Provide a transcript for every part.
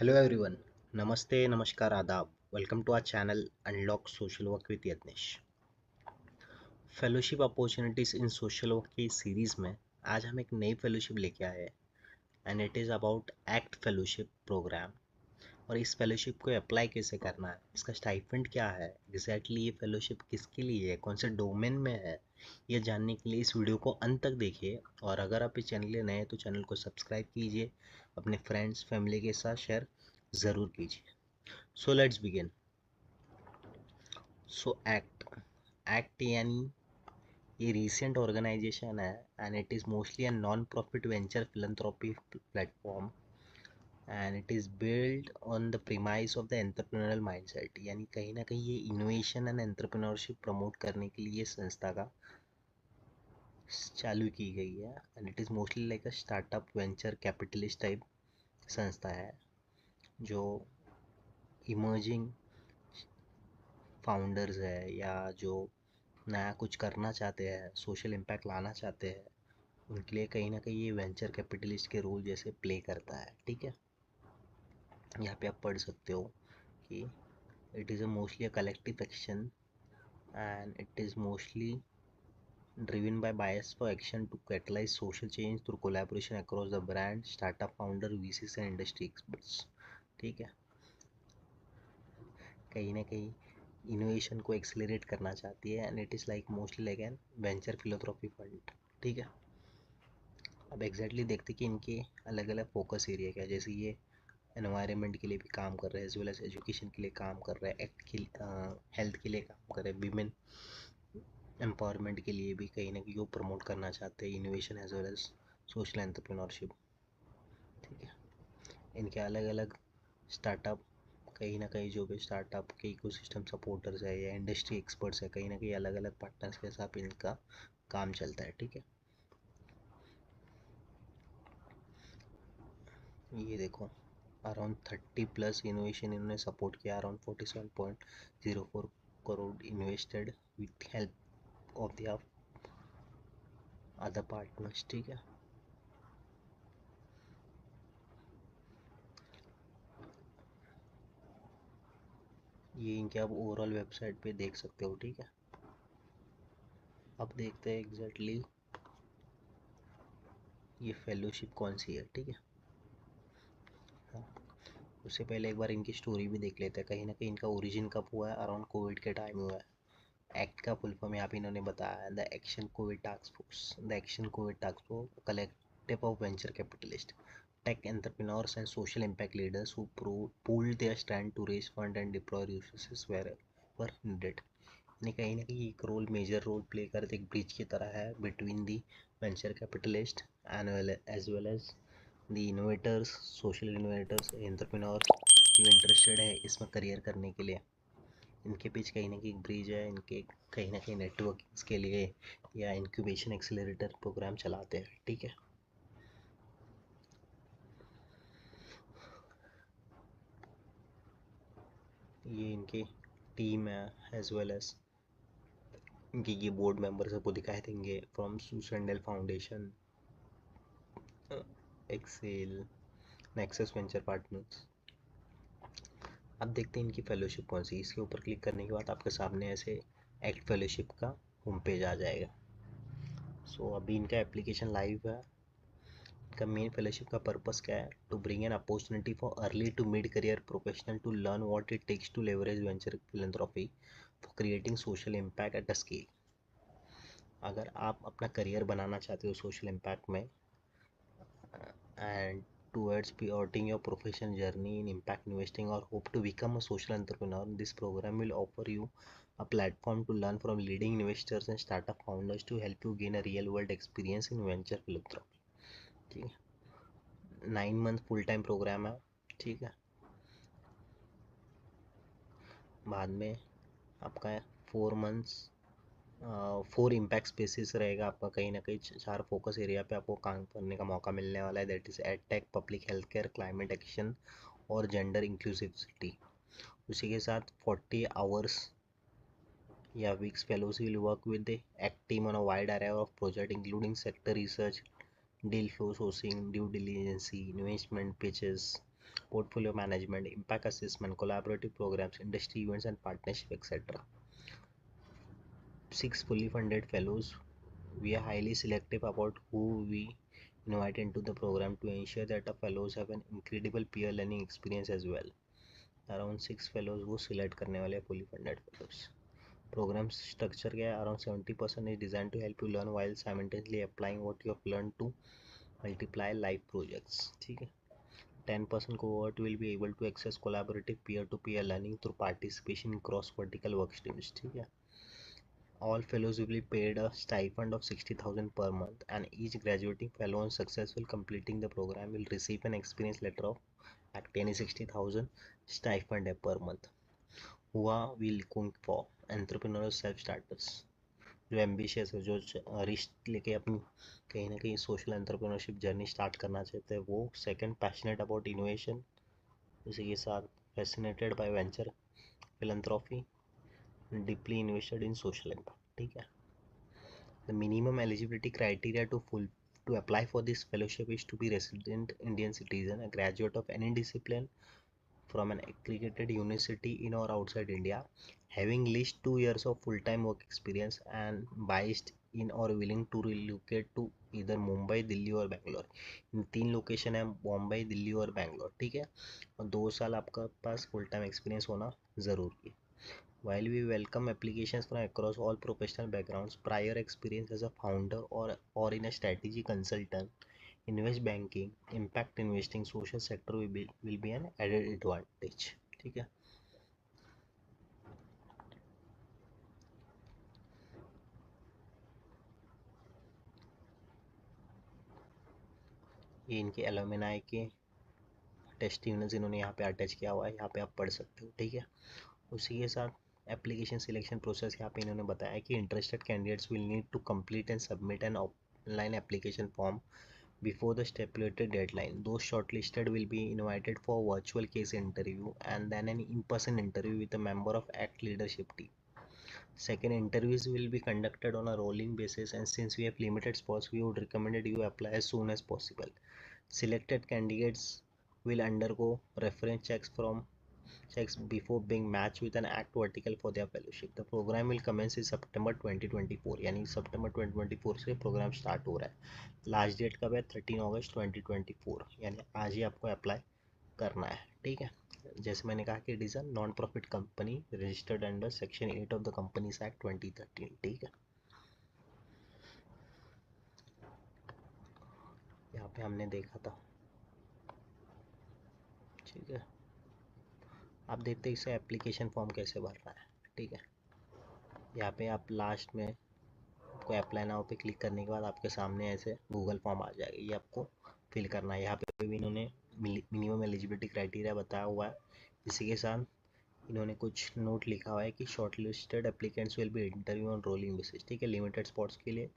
Hello everyone. Namaste, Namaskar, Adab. Welcome to our channel Unlock Social Work with Yatnesh. Fellowship opportunities in social work की series में आज हम एक नई fellowship लेके आए हैं and it is about ACT fellowship programme. और इस फेलोशिप को अप्लाई कैसे करना है, इसका स्टाइपेंड क्या है, एग्जैक्टली ये फेलोशिप किसके लिए है, कौन से डोमेन में है, ये जानने के लिए इस वीडियो को अंत तक देखिए। और अगर आप इस चैनल में नए हैं तो चैनल को सब्सक्राइब कीजिए, अपने फ्रेंड्स फैमिली के साथ शेयर ज़रूर कीजिए। So let's begin. So ACT यानी ये रिसेंट ऑर्गेनाइजेशन है and it is mostly a non profit venture philanthropy platform and it is build on the premise of the entrepreneurial mindset. यानी कहीं ना कहीं ये इनोवेशन एंड एंटरप्रेन्योरशिप प्रमोट करने के लिए ये संस्था का चालू की गई है and it is mostly like a startup venture capitalist type संस्था है जो इमर्जिंग फाउंडर्स है या जो नया कुछ करना चाहते हैं, सोशल इम्पैक्ट लाना चाहते हैं, उनके लिए कहीं ना कहीं ये वेंचर कैपिटलिस्ट के रोल जैसे प्ले करता है। ठीक है, यहाँ पे आप पढ़ सकते हो कि it is a mostly a collective action and it is mostly driven by bias for action to catalyze social change through collaboration across the brand, startup founder, VCs and industry experts। ठीक है, कहीं ना कहीं innovation को accelerate करना चाहती है and it is like mostly like an venture philanthropy fund. ठीक है, अब एग्जैक्टली देखते कि इनके अलग अलग फोकस एरिया क्या है। जैसे ये एनवायरनमेंट के लिए भी काम कर रहे हैं, एज वेल एज एजुकेशन के लिए काम कर रहे हैं, एक्ट के हेल्थ के लिए काम कर रहे हैं, विमेन एम्पावरमेंट के लिए भी कहीं ना कहीं वो प्रमोट करना चाहते हैं innovation as well as social entrepreneurship. ठीक है, इनके अलग अलग स्टार्टअप, कहीं ना कहीं जो भी स्टार्टअप के इकोसिस्टम सपोर्टर्स है या इंडस्ट्री एक्सपर्ट्स है, कहीं ना कहीं अलग अलग पार्टनर्स के साथ इनका काम चलता है। ठीक है, ये देखो अराउंड 30+ इनोवेशन इन्होंने सपोर्ट किया, around 47.04 crore invested with help of the other partners. ठीक है, ये इनके आप ओवरऑल वेबसाइट पे देख सकते हो। ठीक है, अब देखते हैं एग्जैक्टली ये फेलोशिप कौन सी है। ठीक है, हाँ, उससे पहले एक बार इनकी स्टोरी भी देख लेते हैं। कहीं ना कहीं इनका ओरिजिन कब हुआ है, अराउंड कोविड के टाइम हुआ है। एक्ट का फुल फॉर्म यहाँ पे इन्होंने बताया, the action COVID task force. The action COVID task force collective of venture capitalist, tech entrepreneurs and social impact leaders who pooled their strength to raise fund and deploy resources where needed. यानी कहीं ना कहीं एक role, major role play करते, एक bridge की तरह है between the venture capitalist and as well as the innovators, social innovators, entrepreneurs जो इंटरेस्टेड है इसमें करियर करने के लिए। इनके बीच कहीं ना कहीं एक ब्रिज है, इनके कहीं ना कहीं नेटवर्किंग्स के लिए या इंक्यूबेशन एक्सेलरेटर प्रोग्राम चलाते हैं। ठीक है, ये इनकी टीम है एज वेल एज इनके ये बोर्ड मेंबर्स आपको दिखाई देंगे from Susendal foundation, Accel, Nexus venture partners. अब देखते हैं इनकी फेलोशिप कौन सी। इसके ऊपर क्लिक करने के बाद आपके सामने ऐसे एक्ट फेलोशिप का होम पेज आ जाएगा। अभी इनका एप्लीकेशन लाइव है। इनका मेन फेलोशिप का पर्पस क्या है, to bring an opportunity for early to mid career professional to learn what it takes to leverage venture philanthropy for creating social impact at a scale. अगर आप अपना career बनाना चाहते हो सोशल इम्पैक्ट में and towards pivoting your professional journey in impact investing or hope to become a social entrepreneur, this program will offer you a platform to learn from leading investors and startup founders to help you gain a real world experience in venture philanthropy। ठीक है, 9 month full time programme है। ठीक है, बाद में आपका 4 months 4 impact spaces रहेगा आपका। कहीं ना कहीं 4 फोकस एरिया पे आपको काम करने का मौका मिलने वाला है, that is ed tech, public health care, climate action और जेंडर इंक्लूसिविटी। उसी के साथ 40 आवर्स या weeks fellows will work with the ACT team on a wide array of project including sector research, deal flow sourcing, due diligence, investment pitches, portfolio management, impact assessment, collaborative programs, industry events and partnership, etc. 6 fully funded fellows. We are highly selective about who we invite into the program to ensure that our fellows have an incredible peer learning experience as well. Around 6 fellows वो select करने वाले fully funded fellows. Program structure क्या है? Around 70% is designed to help you learn while simultaneously applying what you have learned to multiply live projects. ठीक है. 10% cohort will be able to access collaborative peer-to-peer learning through participation in cross-vertical work streams. ठीक है. All fellows will be paid a stipend of 60,000 per month, and each graduating fellow on successful completing the program will receive an experience letter of at 60,000 stipend per month. Who are we looking for? Entrepreneurs, self-starters, जो ambitious है, जो risk लेके अपनी कहीं ना कहीं social entrepreneurship journey start करना चाहते हैं वो. सेकंड, पैशनेट अबाउट इनोवेशन, इसी के साथ fascinated by venture philanthropy, deeply invested in social impact. ठीक है. The minimum eligibility criteria to apply for this fellowship is to be resident Indian citizen, a graduate of any discipline from an accredited university in or outside India, having at least 2 years of full-time work experience and based in or willing to relocate to either Mumbai, Delhi और Bangalore. इन 3 location है, बॉम्बे, दिल्ली और बैंगलोर. ठीक है. और 2 साल आपका पास full time experience होना ज़रूरी है. While we welcome applications from across all professional backgrounds, prior experience as a founder or in a strategy consultant, invest banking, impact investing, social sector will be an added advantage. ठीक है. ये इनके alumni के testimonials इन्होंने यहाँ पे attach किया हुआ है, यहाँ पे आप पढ़ सकते हो. ठीक है. उसी के साथ एप्लीकेशन सिलेक्शन प्रोसेस यहाँ पे इन्होंने बताया कि interested candidates will need to complete and submit an online application form before the stipulated deadline. Those shortlisted will be invited for a virtual case interview and then an in-person interview with a member of ACT leadership team. Second, interviews will be conducted on a rolling basis, and since we have limited spots, we would recommend that you apply as soon as possible. Selected candidates will undergo reference checks before being matched with an ACT vertical for their fellowship. The program will commence in September 2024. यानी September 2024 से programme start हो रहा है. Last date कब है? 13 अगस्त 2024. यानी आज ही आपको अप्लाई करना है. ठीक है. जैसे मैंने कहा कि it is a non profit company registered under section 8 of the companies act 2013. ठीक है. यहाँ पे हमने देखा था. ठीक है. आप देखते हैं इसे एप्लीकेशन फॉर्म कैसे भरना है. ठीक है. यहाँ पे आप लास्ट में आपको अप्लाई नाउ पे क्लिक करने के बाद आपके सामने ऐसे गूगल फॉर्म आ जाएगा. ये आपको फिल करना है. यहाँ पे भी इन्होंने मिनिमम एलिजिबिलिटी क्राइटेरिया बताया हुआ है. इसी के साथ इन्होंने कुछ नोट लिखा हुआ है कि shortlisted applicants will be interview on rolling basis. ठीक है. लिमिटेड स्पॉट्स के लिए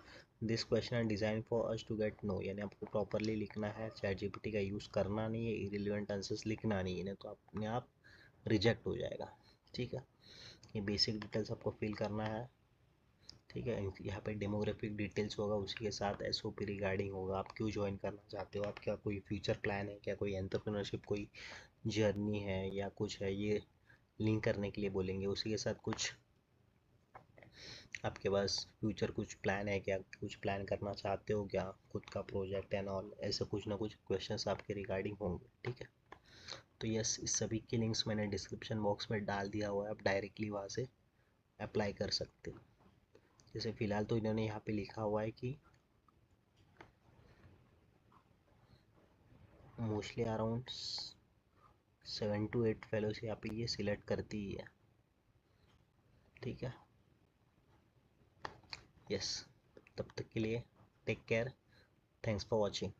this question are design for us to get know, यानी आपको प्रॉपरली लिखना है. ChatGPT का यूज़ करना नहीं है, इरेलीवेंट आंसर्स लिखना नहीं है, तो अपने आप रिजेक्ट हो जाएगा. ठीक है. ये बेसिक डिटेल्स आपको फिल करना है. ठीक है. यहाँ पे डेमोग्राफिक डिटेल्स होगा, उसी के साथ SOP रिगार्डिंग होगा. आप क्यों ज्वाइन करना चाहते हो, आपका कोई फ्यूचर प्लान है क्या, कोई एंटरप्रेन्योरशिप कोई जर्नी है या कुछ है, ये लिंक करने के लिए बोलेंगे. उसी के साथ कुछ आपके पास फ्यूचर कुछ प्लान है क्या, कुछ प्लान करना चाहते हो क्या, खुद का प्रोजेक्ट एंड ऑल, ऐसे कुछ ना कुछ क्वेश्चंस आपके रिगार्डिंग होंगे. ठीक है. तो यस, इस सभी के लिंक्स मैंने डिस्क्रिप्शन बॉक्स में डाल दिया हुआ है. आप डायरेक्टली वहाँ से अप्लाई कर सकते हो. जैसे फ़िलहाल तो इन्होंने यहाँ पे लिखा हुआ है कि मोस्टली अराउंड 7 to 8 फेलोज यहाँ पे ये सिलेक्ट करती ही है. ठीक है. यस, तब तक के लिए take care. Thanks for watching.